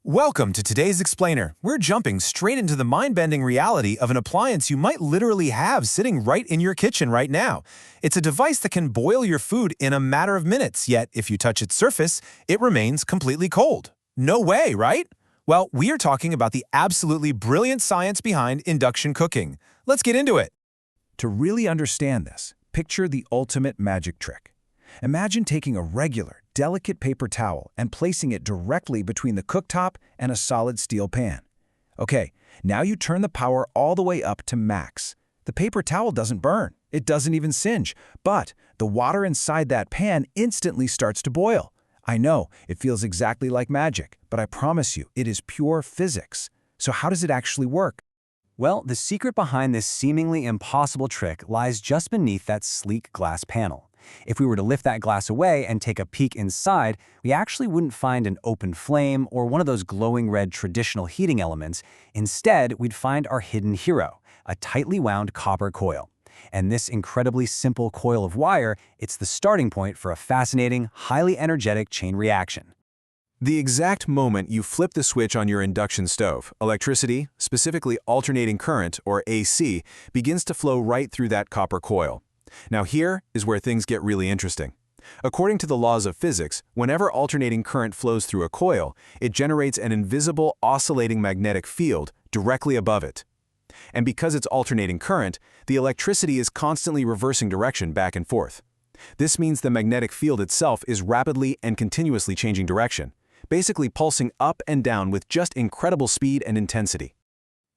Welcome to today's Explainer. We're jumping straight into the mind-bending reality of an appliance you might literally have sitting right in your kitchen right now. It's a device that can boil your food in a matter of minutes, yet if you touch its surface, it remains completely cold. No way, right? Well, we are talking about the absolutely brilliant science behind induction cooking. Let's get into it. To really understand this, picture the ultimate magic trick. Imagine taking a regular, delicate paper towel and placing it directly between the cooktop and a solid steel pan. Okay, now you turn the power all the way up to max. The paper towel doesn't burn, it doesn't even singe, but the water inside that pan instantly starts to boil. I know, it feels exactly like magic, but I promise you, it is pure physics. So how does it actually work? Well, the secret behind this seemingly impossible trick lies just beneath that sleek glass panel. If we were to lift that glass away and take a peek inside, we actually wouldn't find an open flame or one of those glowing red traditional heating elements. Instead, we'd find our hidden hero, a tightly wound copper coil. And this incredibly simple coil of wire, it's the starting point for a fascinating, highly energetic chain reaction. The exact moment you flip the switch on your induction stove, electricity, specifically alternating current, or AC, begins to flow right through that copper coil. Now here is where things get really interesting. According to the laws of physics, whenever alternating current flows through a coil, it generates an invisible oscillating magnetic field directly above it. And because it's alternating current, the electricity is constantly reversing direction back and forth. This means the magnetic field itself is rapidly and continuously changing direction, basically pulsing up and down with just incredible speed and intensity.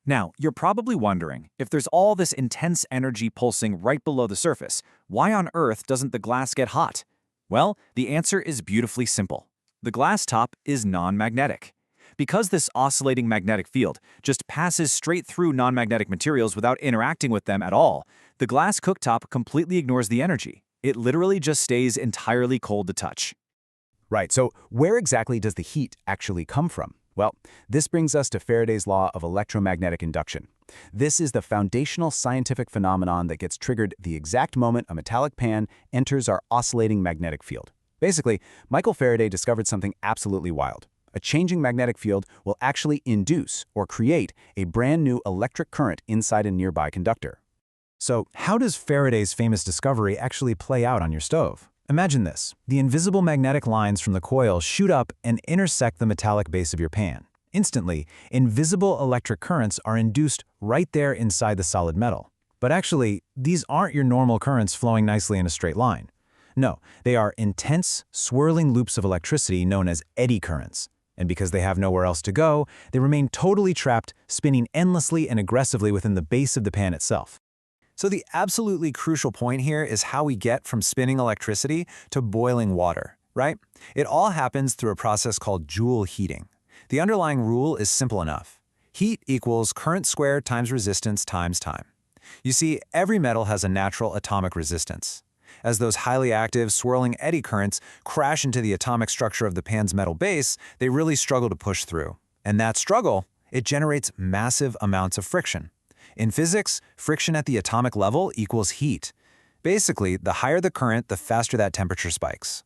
Now, you're probably wondering, if there's all this intense energy pulsing right below the surface, why on earth doesn't the glass get hot? Well, the answer is beautifully simple. The glass top is non-magnetic. Because this oscillating magnetic field just passes straight through non-magnetic materials without interacting with them at all, the glass cooktop completely ignores the energy. It literally just stays entirely cold to touch. Right, so where exactly does the heat actually come from? Well, this brings us to Faraday's law of electromagnetic induction. This is the foundational scientific phenomenon that gets triggered the exact moment a metallic pan enters our oscillating magnetic field. Basically, Michael Faraday discovered something absolutely wild. A changing magnetic field will actually induce or create a brand new electric current inside a nearby conductor. So, how does Faraday's famous discovery actually play out on your stove? Imagine this. The invisible magnetic lines from the coil shoot up and intersect the metallic base of your pan. Instantly, invisible electric currents are induced right there inside the solid metal. But actually, these aren't your normal currents flowing nicely in a straight line. No, they are intense, swirling loops of electricity known as eddy currents. And because they have nowhere else to go, they remain totally trapped, spinning endlessly and aggressively within the base of the pan itself. So the absolutely crucial point here is how we get from spinning electricity to boiling water, right? It all happens through a process called Joule heating. The underlying rule is simple enough. Heat equals current squared times resistance times time. You see, every metal has a natural atomic resistance. As those highly active, swirling eddy currents crash into the atomic structure of the pan's metal base, they really struggle to push through. And that struggle, it generates massive amounts of friction. In physics, friction at the atomic level equals heat. Basically, the higher the current, the faster that temperature spikes.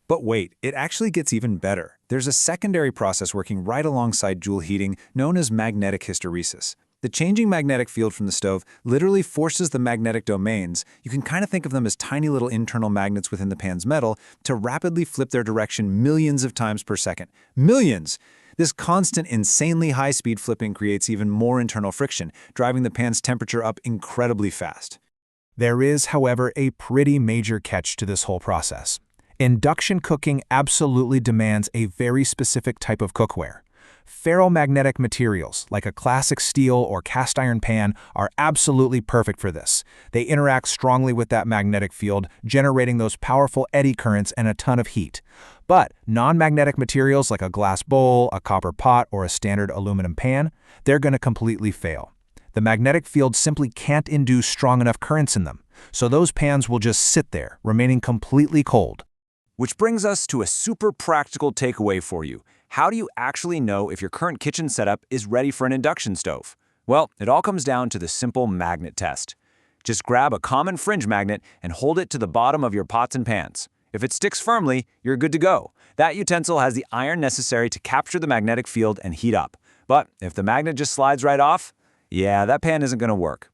But wait, it actually gets even better. There's a secondary process working right alongside Joule heating known as magnetic hysteresis. The changing magnetic field from the stove literally forces the magnetic domains, you can kind of think of them as tiny little internal magnets within the pan's metal, to rapidly flip their direction millions of times per second. Millions! This constant, insanely high-speed flipping creates even more internal friction, driving the pan's temperature up incredibly fast. There is, however, a pretty major catch to this whole process. Induction cooking absolutely demands a very specific type of cookware. Ferromagnetic materials, like a classic steel or cast iron pan, are absolutely perfect for this. They interact strongly with that magnetic field, generating those powerful eddy currents and a ton of heat. But non-magnetic materials like a glass bowl, a copper pot, or a standard aluminum pan, they're going to completely fail. The magnetic field simply can't induce strong enough currents in them, so those pans will just sit there, remaining completely cold. Which brings us to a super practical takeaway for you. How do you actually know if your current kitchen setup is ready for an induction stove? Well, it all comes down to the simple magnet test. Just grab a common fringe magnet and hold it to the bottom of your pots and pans. If it sticks firmly, you're good to go. That utensil has the iron necessary to capture the magnetic field and heat up. But if the magnet just slides right off, yeah, that pan isn't going to work.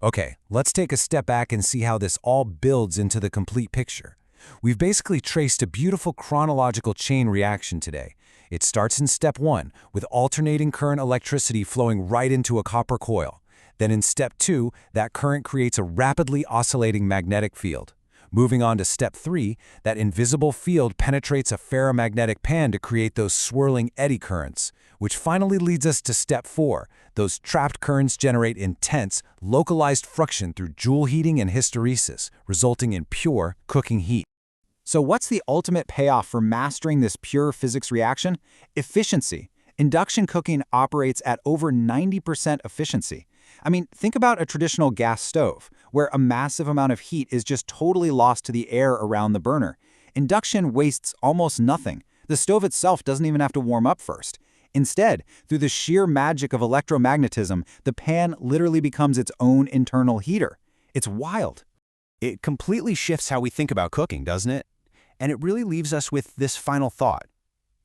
Okay, let's take a step back and see how this all builds into the complete picture. We've basically traced a beautiful chronological chain reaction today. It starts in step 1, with alternating current electricity flowing right into a copper coil. Then in step 2, that current creates a rapidly oscillating magnetic field. Moving on to step 3, that invisible field penetrates a ferromagnetic pan to create those swirling eddy currents, which finally leads us to step 4. Those trapped currents generate intense, localized friction through Joule heating and hysteresis, resulting in pure cooking heat. So what's the ultimate payoff for mastering this pure physics reaction? Efficiency. Induction cooking operates at over 90% efficiency. I mean, think about a traditional gas stove, where a massive amount of heat is just totally lost to the air around the burner. Induction wastes almost nothing. The stove itself doesn't even have to warm up first. Instead, through the sheer magic of electromagnetism, the pan literally becomes its own internal heater. It's wild. It completely shifts how we think about cooking, doesn't it? And it really leaves us with this final thought.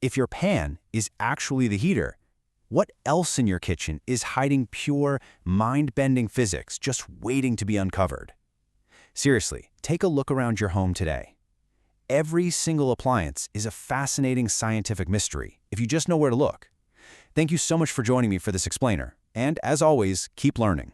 If your pan is actually the heater, what else in your kitchen is hiding pure, mind-bending physics just waiting to be uncovered? Seriously, take a look around your home today. Every single appliance is a fascinating scientific mystery, if you just know where to look. Thank you so much for joining me for this explainer, and as always, keep learning.